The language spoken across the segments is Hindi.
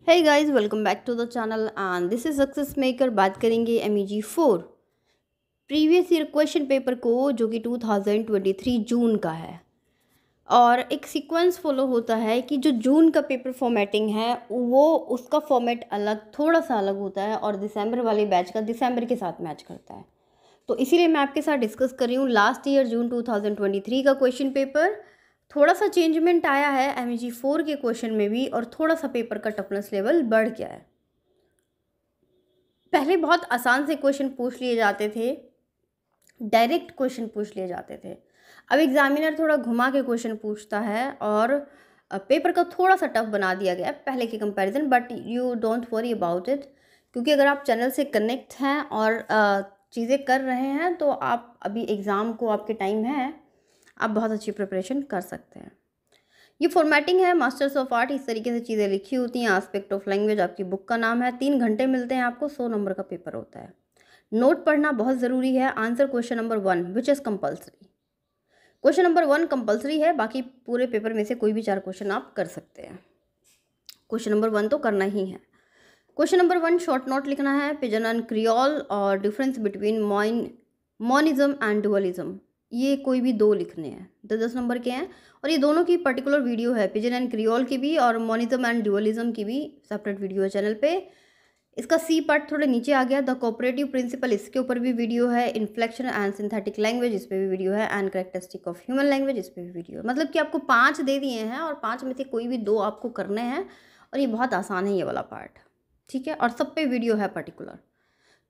Hey guys, welcome back to the channel and this is success maker. बात करेंगे MEG 4 previous year question paper को, जो कि 2023 जून का है। और एक सीक्वेंस फॉलो होता है कि जो जून का पेपर फॉर्मेटिंग है वो उसका फॉर्मेट अलग, थोड़ा सा अलग होता है, और दिसंबर वाले बैच का दिसंबर के साथ मैच करता है। तो इसीलिए मैं आपके साथ डिस्कस कर रही हूँ लास्ट ईयर जून 2023 का क्वेश्चन पेपर। थोड़ा सा चेंजमेंट आया है MEG 4 के क्वेश्चन में भी, और थोड़ा सा पेपर का टफनेस लेवल बढ़ गया है। पहले बहुत आसान से क्वेश्चन पूछ लिए जाते थे, डायरेक्ट क्वेश्चन पूछ लिए जाते थे। अब एग्जामिनर थोड़ा घुमा के क्वेश्चन पूछता है और पेपर को थोड़ा सा टफ बना दिया गया है पहले के comparison. But you don't worry about it, क्योंकि अगर आप चैनल से कनेक्ट हैं और चीज़ें कर रहे हैं तो आप अभी एग्ज़ाम को आपके टाइम है, आप बहुत अच्छी प्रिपरेशन कर सकते हैं। ये फॉर्मेटिंग है मास्टर्स ऑफ आर्ट, इस तरीके से चीज़ें लिखी होती हैं। एस्पेक्ट ऑफ लैंग्वेज आपकी बुक का नाम है। 3 घंटे मिलते हैं आपको, 100 नंबर का पेपर होता है। नोट पढ़ना बहुत ज़रूरी है। Answer question number 1 which is compulsory. Question number 1 compulsory है, बाकी पूरे पेपर में से कोई भी 4 क्वेश्चन आप कर सकते हैं। क्वेश्चन नंबर 1 तो करना ही है। क्वेश्चन नंबर 1 शॉर्ट नोट लिखना है, पिजन एंड क्रियोल और difference between monism and dualism. ये कोई भी 2 लिखने हैं, 10 नंबर के हैं, और ये दोनों की पर्टिकुलर वीडियो है, पिजन एंड क्रियोल की भी और मोनिज्म एंड डुअलिज्म की भी सेपरेट वीडियो है चैनल पे। इसका सी पार्ट थोड़े नीचे आ गया, द कोऑपरेटिव प्रिंसिपल, इसके ऊपर भी वीडियो है। इन्फ्लेक्शन एंड सिंथेटिक लैंग्वेज, इस पर भी वीडियो है। And characteristic of human language, इस पर भी वीडियो है। मतलब कि आपको 5 दे दिए हैं और 5 में से कोई भी 2 आपको करने हैं, और ये बहुत आसान है ये वाला पार्ट, ठीक है। और सब पे वीडियो है पर्टिकुलर।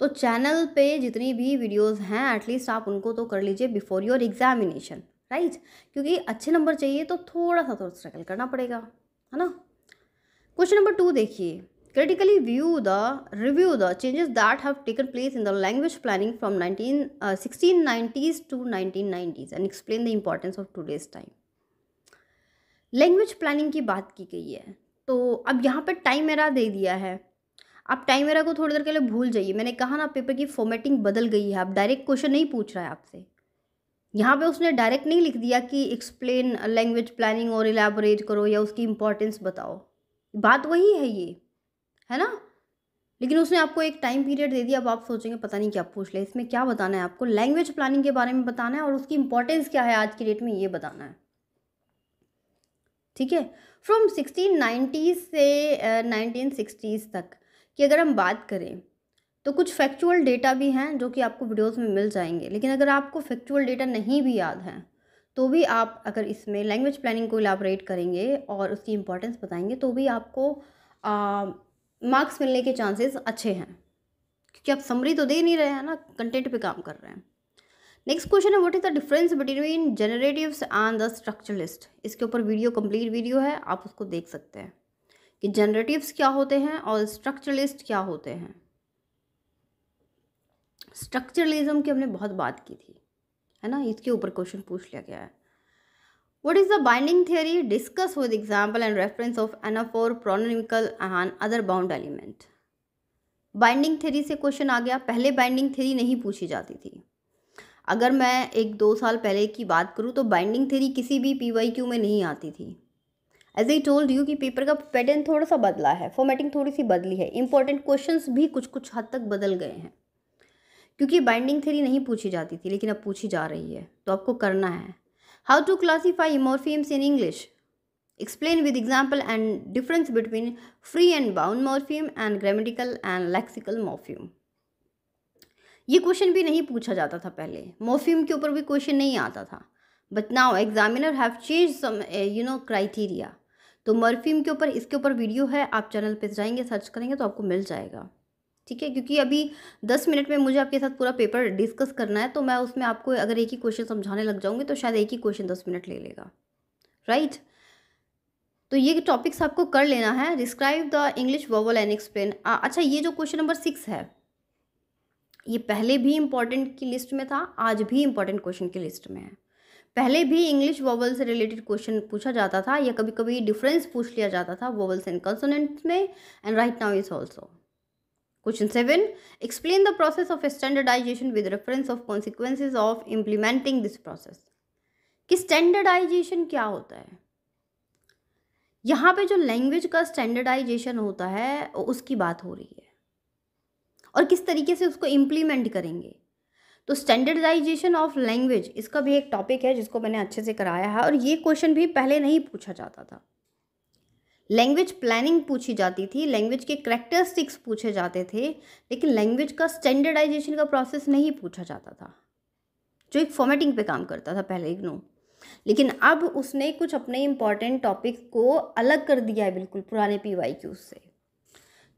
तो चैनल पे जितनी भी वीडियोस हैं एटलीस्ट आप उनको तो कर लीजिए बिफोर योर एग्जामिनेशन, राइट। क्योंकि अच्छे नंबर चाहिए तो थोड़ा सा तो स्ट्रगल करना पड़ेगा, है ना। क्वेश्चन नंबर 2 देखिए, critically review the changes that have taken place in the language planning from 1690s to 1990s and explain the importance of today's time। Language planning की बात की गई है, तो अब यहाँ पे टाइम एरा दे दिया है। आप टाइम एरा को थोड़ी देर के लिए भूल जाइए। मैंने कहा ना, पेपर की फॉर्मेटिंग बदल गई है। अब डायरेक्ट क्वेश्चन नहीं पूछ रहा है आपसे। यहाँ पे उसने डायरेक्ट नहीं लिख दिया कि एक्सप्लेन लैंग्वेज प्लानिंग और इलेबोरेट करो या उसकी इंपॉर्टेंस बताओ। बात वही है ये, है ना। लेकिन उसने आपको एक टाइम पीरियड दे दिया। अब आप सोचेंगे पता नहीं क्या पूछ ले, इसमें क्या बताना है आपको। लैंग्वेज प्लानिंग के बारे में बताना है और उसकी इंपॉर्टेंस क्या है आज की डेट में, ये बताना है, ठीक है। फ्रॉम 1690 से 1960s तक की अगर हम बात करें तो कुछ फैक्चुअल डेटा भी हैं जो कि आपको वीडियोस में मिल जाएंगे। लेकिन अगर आपको फैक्चुअल डेटा नहीं भी याद है तो भी आप अगर इसमें लैंग्वेज प्लानिंग को इलाबोरेट करेंगे और उसकी इंपॉर्टेंस बताएंगे तो भी आपको मार्क्स मिलने के चांसेस अच्छे हैं, क्योंकि आप समरी तो दे नहीं रहे हैं ना, कंटेंट पे काम कर रहे हैं। नेक्स्ट क्वेश्चन है, what is the difference between generatives and the structuralist. इसके ऊपर वीडियो, कंप्लीट वीडियो है, आप उसको देख सकते हैं कि जनरेटिव्स क्या होते हैं और स्ट्रक्चरलिस्ट क्या होते हैं। स्ट्रक्चरलिज्म की हमने बहुत बात की थी, है ना। इसके ऊपर क्वेश्चन पूछ लिया गया है। What is the binding theory, discuss with example and reference of anaphor, pronominal and other bound element. Binding theory से क्वेश्चन आ गया। पहले बाइंडिंग थ्योरी नहीं पूछी जाती थी। अगर मैं 1-2 साल पहले की बात करूँ तो बाइंडिंग थ्योरी किसी भी PYQ में नहीं आती थी। एज आई टोल्ड यू कि पेपर का पैटर्न थोड़ा सा बदला है, फॉर्मेटिंग थोड़ी सी बदली है, इंपॉर्टेंट क्वेश्चंस भी कुछ हद तक बदल गए हैं, क्योंकि बाइंडिंग थ्योरी नहीं पूछी जाती थी लेकिन अब पूछी जा रही है, तो आपको करना है। How to classify morphemes in English, explain with example and difference between free and bound morpheme and grammatical and lexical morpheme। ये क्वेश्चन भी नहीं पूछा जाता था पहले, मॉर्फीम के ऊपर भी क्वेश्चन नहीं आता था। But now examiner have change some criteria. तो मॉर्फीम के ऊपर, इसके ऊपर वीडियो है, आप चैनल पे जाएंगे, सर्च करेंगे तो आपको मिल जाएगा, ठीक है। क्योंकि अभी 10 मिनट में मुझे आपके साथ पूरा पेपर डिस्कस करना है, तो मैं उसमें आपको अगर एक ही क्वेश्चन समझाने लग जाऊंगी तो शायद एक ही क्वेश्चन 10 मिनट ले लेगा, राइट। तो ये टॉपिक्स आपको कर लेना है। Describe the English vowel and explain. अच्छा, ये जो क्वेश्चन नंबर 6 है, ये पहले भी इंपॉर्टेंट की लिस्ट में था, आज भी इंपॉर्टेंट क्वेश्चन की लिस्ट में है। पहले भी इंग्लिश वोवल से रिलेटेड क्वेश्चन पूछा जाता था, या कभी कभी डिफरेंस पूछ लिया जाता था वोवल्स एंड कंसोनेंट्स में, and right now is also. Question 7, explain the process of standardisation with reference of consequences of implementing this process. कि स्टैंडर्डाइजेशन क्या होता है, यहाँ पे जो लैंग्वेज का स्टैंडर्डाइजेशन होता है उसकी बात हो रही है और किस तरीके से उसको इम्प्लीमेंट करेंगे। तो स्टैंडर्डाइजेशन ऑफ लैंग्वेज इसका भी एक टॉपिक है जिसको मैंने अच्छे से कराया है और ये क्वेश्चन भी पहले नहीं पूछा जाता था। लैंग्वेज प्लानिंग पूछी जाती थी, लैंग्वेज के करैक्टरिस्टिक्स पूछे जाते थे, लेकिन लैंग्वेज का स्टैंडर्डाइजेशन का प्रोसेस नहीं पूछा जाता था, जो एक फॉर्मेटिंग पे काम करता था पहले इग्नो। लेकिन अब उसने कुछ अपने इंपॉर्टेंट टॉपिक्स को अलग कर दिया है बिल्कुल पुराने PYQs से।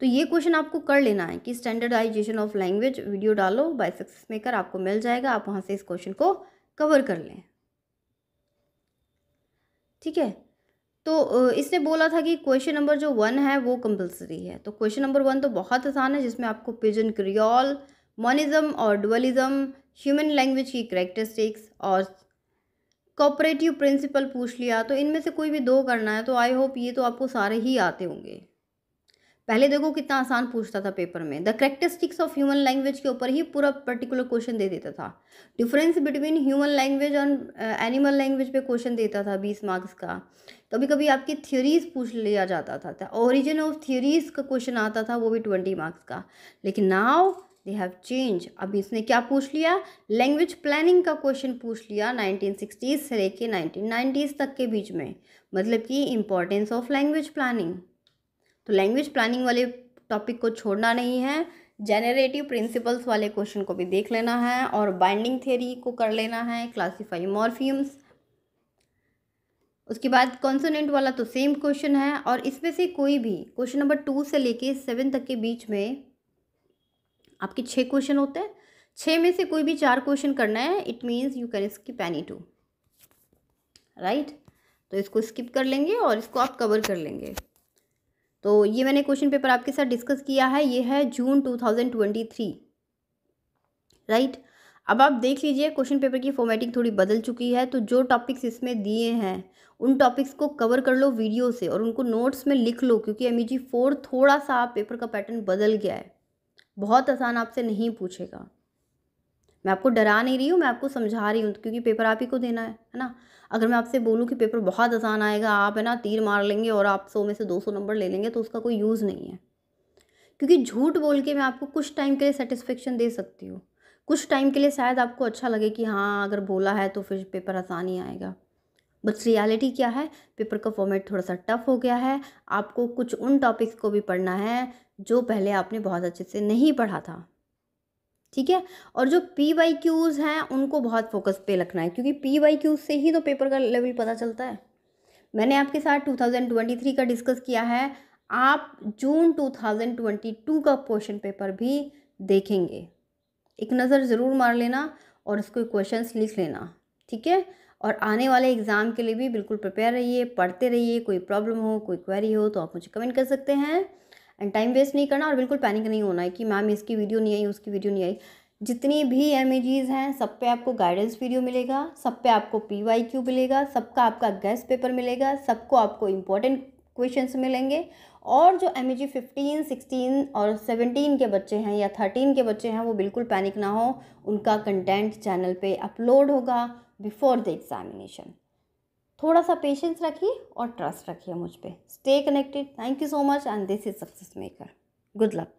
तो ये क्वेश्चन आपको कर लेना है कि स्टैंडर्डाइजेशन ऑफ लैंग्वेज वीडियो डालो बाय सक्सेस मेकर, आपको मिल जाएगा, आप वहाँ से इस क्वेश्चन को कवर कर लें। ठीक है, तो इसने बोला था कि क्वेश्चन नंबर जो 1 है वो कंपलसरी है। तो क्वेश्चन नंबर 1 तो बहुत आसान है, जिसमें आपको पिजन क्रियोल, मोनिज्म और डुअलिज्म, ह्यूमन लैंग्वेज की करैक्टरिस्टिक्स और कोऑपरेटिव प्रिंसिपल पूछ लिया। तो इनमें से कोई भी 2 करना है। तो आई होप ये तो आपको सारे ही आते होंगे। पहले देखो कितना आसान पूछता था पेपर में, the characteristics of human language के ऊपर ही पूरा पर्टिकुलर क्वेश्चन दे देता था। डिफरेंस बिटवीन ह्यूमन लैंग्वेज और एनिमल लैंग्वेज पे क्वेश्चन देता था 20 मार्क्स का। कभी कभी आपकी थ्योरीज पूछ लिया जाता था, ओरिजिन ऑफ थ्योरीज का क्वेश्चन आता था, वो भी 20 मार्क्स का। लेकिन नाउ दे हैव चेंज, अब इसने क्या पूछ लिया, लैंग्वेज प्लानिंग का क्वेश्चन पूछ लिया 1960s से लेके 1990s तक के बीच में, मतलब कि इम्पोर्टेंस ऑफ लैंग्वेज प्लानिंग। तो लैंग्वेज प्लानिंग वाले टॉपिक को छोड़ना नहीं है, जेनरेटिव प्रिंसिपल्स वाले क्वेश्चन को भी देख लेना है और बाइंडिंग थ्योरी को कर लेना है, क्लासिफाई मॉर्फिम्स। उसके बाद कॉन्सोनेंट वाला तो सेम क्वेश्चन है और इसमें से कोई भी क्वेश्चन नंबर 2 से लेके 7 तक के बीच में आपके 6 क्वेश्चन होते हैं, 6 में से कोई भी 4 क्वेश्चन करना है। It means you can skip any 2, right. तो इसको स्किप कर लेंगे और इसको आप कवर कर लेंगे। तो ये मैंने क्वेश्चन पेपर आपके साथ डिस्कस किया है, ये है जून 2023, राइट। अब आप देख लीजिए क्वेश्चन पेपर की फॉर्मेटिंग थोड़ी बदल चुकी है। तो जो टॉपिक्स इसमें दिए हैं उन टॉपिक्स को कवर कर लो वीडियो से और उनको नोट्स में लिख लो, क्योंकि MEG 4 थोड़ा सा पेपर का पैटर्न बदल गया है, बहुत आसान आपसे नहीं पूछेगा। मैं आपको डरा नहीं रही हूँ, मैं आपको समझा रही हूँ, क्योंकि पेपर आप ही को देना है ना। अगर मैं आपसे बोलूँ कि पेपर बहुत आसान आएगा, आप है ना तीर मार लेंगे और आप 100 में से 200 नंबर ले लेंगे, तो उसका कोई यूज़ नहीं है। क्योंकि झूठ बोल के मैं आपको कुछ टाइम के लिए सेटिस्फेक्शन दे सकती हूँ, कुछ टाइम के लिए शायद आपको अच्छा लगे कि हाँ अगर बोला है तो फिर पेपर आसान ही आएगा, बट रियलिटी क्या है, पेपर का फॉर्मेट थोड़ा सा टफ हो गया है। आपको कुछ उन टॉपिक्स को भी पढ़ना है जो पहले आपने बहुत अच्छे से नहीं पढ़ा था, ठीक है। और जो PYQs हैं उनको बहुत फोकस पे रखना है, क्योंकि PYQs से ही तो पेपर का लेवल पता चलता है। मैंने आपके साथ 2023 का डिस्कस किया है, आप जून 2022 का क्वेश्चन पेपर भी देखेंगे, एक नज़र ज़रूर मार लेना और उसको क्वेश्चंस लिख लेना, ठीक है। और आने वाले एग्ज़ाम के लिए भी बिल्कुल प्रिपेयर रहिए, पढ़ते रहिए। कोई प्रॉब्लम हो, कोई क्वेरी हो तो आप मुझे कमेंट कर सकते हैं। एंड टाइम वेस्ट नहीं करना और बिल्कुल पैनिक नहीं होना है कि मैम इसकी वीडियो नहीं आई, उसकी वीडियो नहीं आई। जितनी भी MEGs हैं सब पे आपको गाइडेंस वीडियो मिलेगा, सब पे आपको PYQ मिलेगा, सबका आपका गेस्ट पेपर मिलेगा, सबको आपको इम्पोर्टेंट क्वेश्चंस मिलेंगे। और जो MEG 15, 16 और 17 के बच्चे हैं या 13 के बच्चे हैं वो बिल्कुल पैनिक ना हो, उनका कंटेंट चैनल पे अपलोड होगा बिफोर द एग्जामिनेशन। थोड़ा सा पेशेंस रखिए और ट्रस्ट रखिए मुझ पे। Stay connected. Thank you so much and this is success maker. Good luck.